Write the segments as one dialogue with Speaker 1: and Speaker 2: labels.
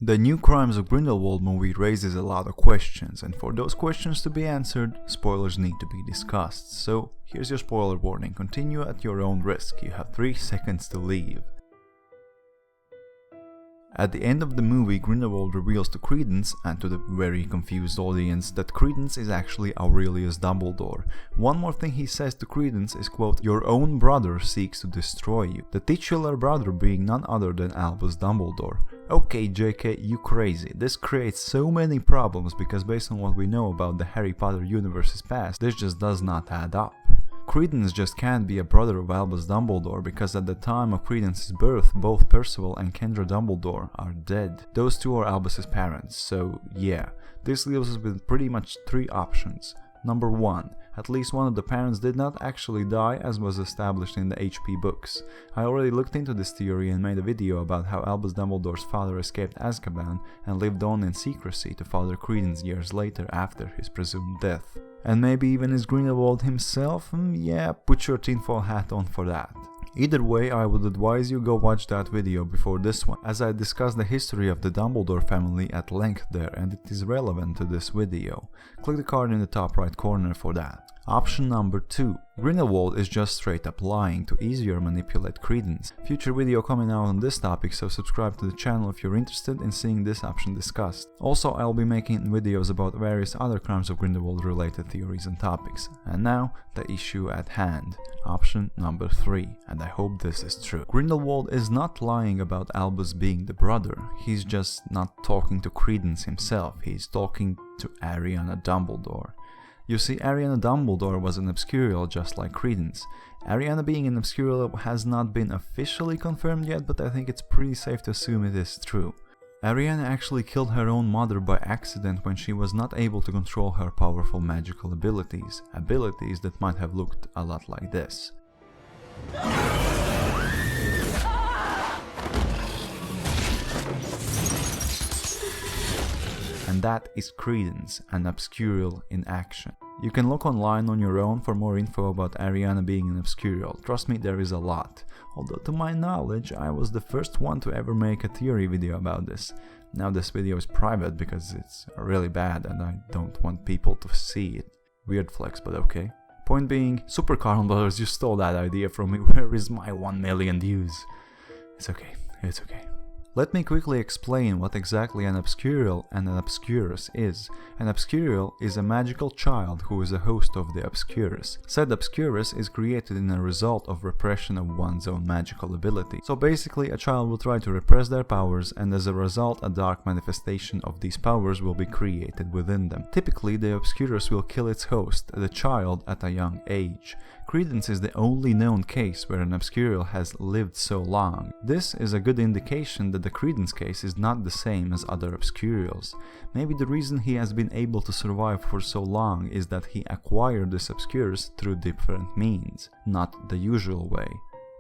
Speaker 1: The new Crimes of Grindelwald movie raises a lot of questions, and for those questions to be answered, spoilers need to be discussed. So here's your spoiler warning, continue at your own risk, you have 3 seconds to leave. At the end of the movie, Grindelwald reveals to Credence, and to the very confused audience, that Credence is actually Aurelius Dumbledore. One more thing he says to Credence is, quote, "Your own brother seeks to destroy you," the titular brother being none other than Albus Dumbledore. Okay JK, you crazy. This creates so many problems because based on what we know about the Harry Potter universe's past, this just does not add up. Credence just can't be a brother of Albus Dumbledore because at the time of Credence's birth, both Percival and Kendra Dumbledore are dead. Those two are Albus's parents, so yeah. This leaves us with pretty much 3 options. Number 1. At least one of the parents did not actually die as was established in the HP books. I already looked into this theory and made a video about how Albus Dumbledore's father escaped Azkaban and lived on in secrecy to father Credence years later after his presumed death. And maybe even is Grindelwald himself? Yeah, put your tinfoil hat on for that. Either way, I would advise you go watch that video before this one, as I discuss the history of the Dumbledore family at length there and it is relevant to this video. Click the card in the top right corner for that. Option number 2. Grindelwald is just straight up lying to easier manipulate Credence. Future video coming out on this topic, so subscribe to the channel if you're interested in seeing this option discussed. Also, I'll be making videos about various other Crimes of Grindelwald related theories and topics. And now, the issue at hand. Option number 3, and I hope this is true. Grindelwald is not lying about Albus being the brother, he's just not talking to Credence himself, he's talking to Ariana Dumbledore. You see, Ariana Dumbledore was an Obscurial just like Credence. Ariana being an Obscurial has not been officially confirmed yet, but I think it's pretty safe to assume it is true. Ariana actually killed her own mother by accident when she was not able to control her powerful magical abilities. Abilities that might have looked a lot like this. And that is Credence, an Obscurial in action. You can look online on your own for more info about Ariana being an Obscurial. Trust me, there is a lot. Although to my knowledge, I was the first one to ever make a theory video about this. Now this video is private because it's really bad and I don't want people to see it. Weird flex, but okay. Point being, Super Carl Brothers, you stole that idea from me. Where is my 1 million views? It's okay, it's okay. Let me quickly explain what exactly an Obscurial and an Obscurus is. An Obscurial is a magical child who is a host of the Obscurus. Said Obscurus is created in a result of repression of one's own magical ability. So basically a child will try to repress their powers and as a result a dark manifestation of these powers will be created within them. Typically the Obscurus will kill its host, the child, at a young age. Credence is the only known case where an Obscurial has lived so long. This is a good indication that the Credence case is not the same as other Obscurials. Maybe the reason he has been able to survive for so long is that he acquired this Obscurus through different means, not the usual way.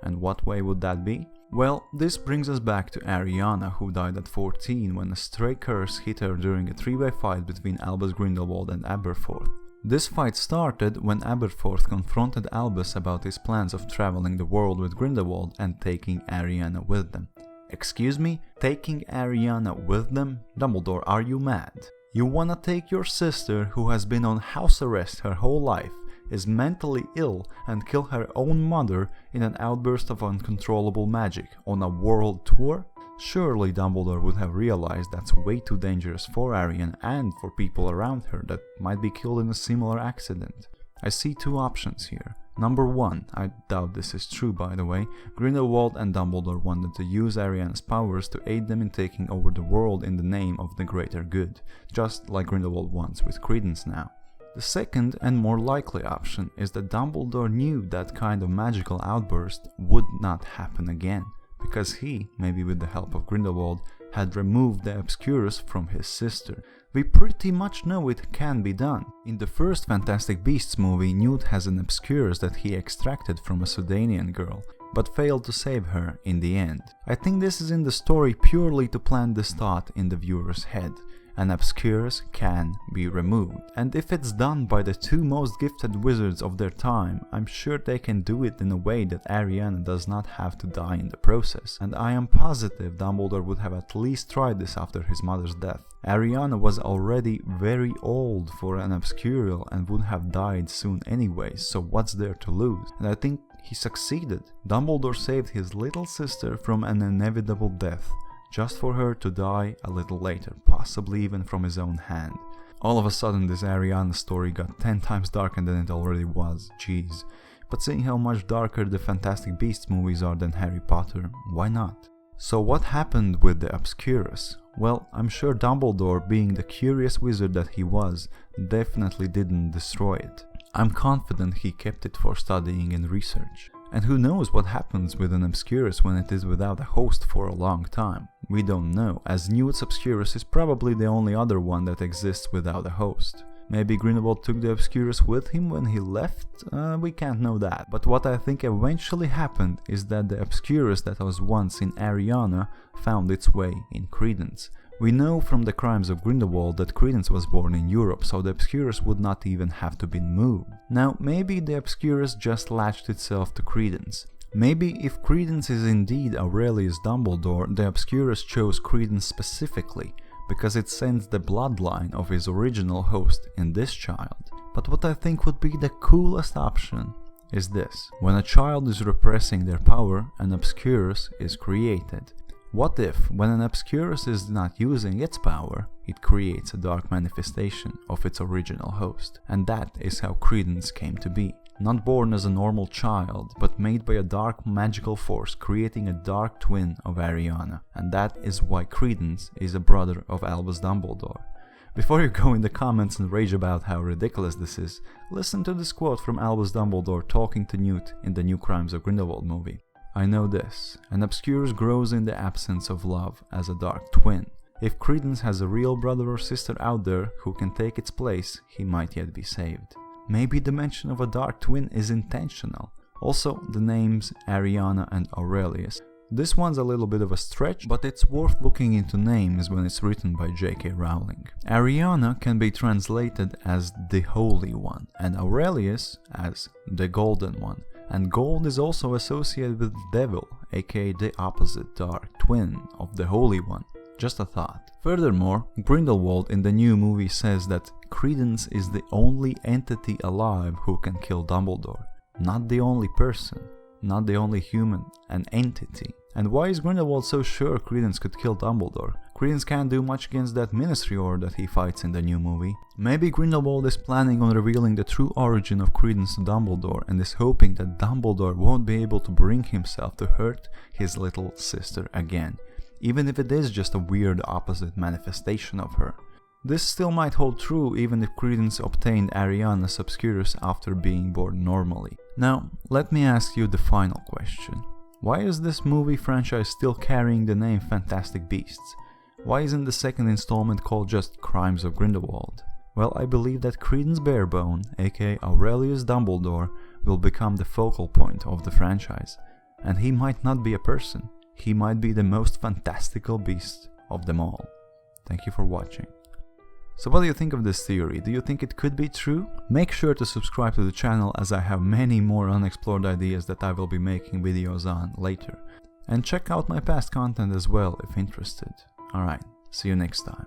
Speaker 1: And what way would that be? Well, this brings us back to Ariana, who died at 14 when a stray curse hit her during a 3-way fight between Albus Grindelwald and Aberforth. This fight started when Aberforth confronted Albus about his plans of traveling the world with Grindelwald and taking Ariana with them. Excuse me? Taking Ariana with them? Dumbledore, are you mad? You wanna take your sister, who has been on house arrest her whole life, is mentally ill, and kill her own mother in an outburst of uncontrollable magic on a world tour? Surely Dumbledore would have realized that's way too dangerous for Ariana and for people around her that might be killed in a similar accident. I see 2 options here. Number 1, I doubt this is true by the way, Grindelwald and Dumbledore wanted to use Ariana's powers to aid them in taking over the world in the name of the greater good, just like Grindelwald wants with Credence now. The second and more likely option is that Dumbledore knew that kind of magical outburst would not happen again, because he, maybe with the help of Grindelwald, had removed the Obscurus from his sister. We pretty much know it can be done. In the first Fantastic Beasts movie, Newt has an Obscurus that he extracted from a Sudanian girl, but failed to save her in the end. I think this is in the story purely to plant this thought in the viewer's head. and Obscurus can be removed. And if it's done by the two most gifted wizards of their time, I'm sure they can do it in a way that Ariana does not have to die in the process. And I am positive Dumbledore would have at least tried this after his mother's death. Ariana was already very old for an Obscurial and would have died soon anyways, so what's there to lose? And I think he succeeded. Dumbledore saved his little sister from an inevitable death, just for her to die a little later, possibly even from his own hand. All of a sudden this Ariana story got 10 times darker than it already was, jeez. But seeing how much darker the Fantastic Beasts movies are than Harry Potter, why not? So what happened with the Obscurus? Well, I'm sure Dumbledore, being the curious wizard that he was, definitely didn't destroy it. I'm confident he kept it for studying and research. And who knows what happens with an Obscurus when it is without a host for a long time? We don't know, as Newt's Obscurus is probably the only other one that exists without a host. Maybe Grindelwald took the Obscurus with him when he left? We can't know that. But what I think eventually happened is that the Obscurus that was once in Ariana found its way in Credence. We know from the Crimes of Grindelwald that Credence was born in Europe, so the Obscurus would not even have to be moved. Now, maybe the Obscurus just latched itself to Credence. Maybe if Credence is indeed Aurelius Dumbledore, the Obscurus chose Credence specifically, because it sends the bloodline of his original host in this child. But what I think would be the coolest option is this. When a child is repressing their power, an Obscurus is created. What if, when an Obscurus is not using its power, it creates a dark manifestation of its original host? And that is how Credence came to be. Not born as a normal child, but made by a dark magical force, creating a dark twin of Ariana. And that is why Credence is a brother of Albus Dumbledore. Before you go in the comments and rage about how ridiculous this is, listen to this quote from Albus Dumbledore talking to Newt in the new Crimes of Grindelwald movie. I know this, an Obscurus grows in the absence of love as a dark twin. If Credence has a real brother or sister out there who can take its place, he might yet be saved. Maybe the mention of a dark twin is intentional. Also, the names Ariana and Aurelius. This one's a little bit of a stretch, but it's worth looking into names when it's written by J.K. Rowling. Ariana can be translated as the Holy One, and Aurelius as the Golden One. And gold is also associated with the devil, aka the opposite dark twin of the Holy One. Just a thought. Furthermore, Grindelwald in the new movie says that Credence is the only entity alive who can kill Dumbledore. Not the only person, not the only human, an entity. And why is Grindelwald so sure Credence could kill Dumbledore? Credence can't do much against that Ministry Order that he fights in the new movie. Maybe Grindelwald is planning on revealing the true origin of Credence to Dumbledore and is hoping that Dumbledore won't be able to bring himself to hurt his little sister again, even if it is just a weird opposite manifestation of her. This still might hold true even if Credence obtained Ariana's Obscurus after being born normally. Now, let me ask you the final question. Why is this movie franchise still carrying the name Fantastic Beasts? Why isn't the second installment called just Crimes of Grindelwald? Well, I believe that Credence Barebone, aka Aurelius Dumbledore, will become the focal point of the franchise. And he might not be a person, he might be the most fantastical beast of them all. Thank you for watching. So what do you think of this theory? Do you think it could be true? Make sure to subscribe to the channel as I have many more unexplored ideas that I will be making videos on later. And check out my past content as well if interested. Alright, see you next time.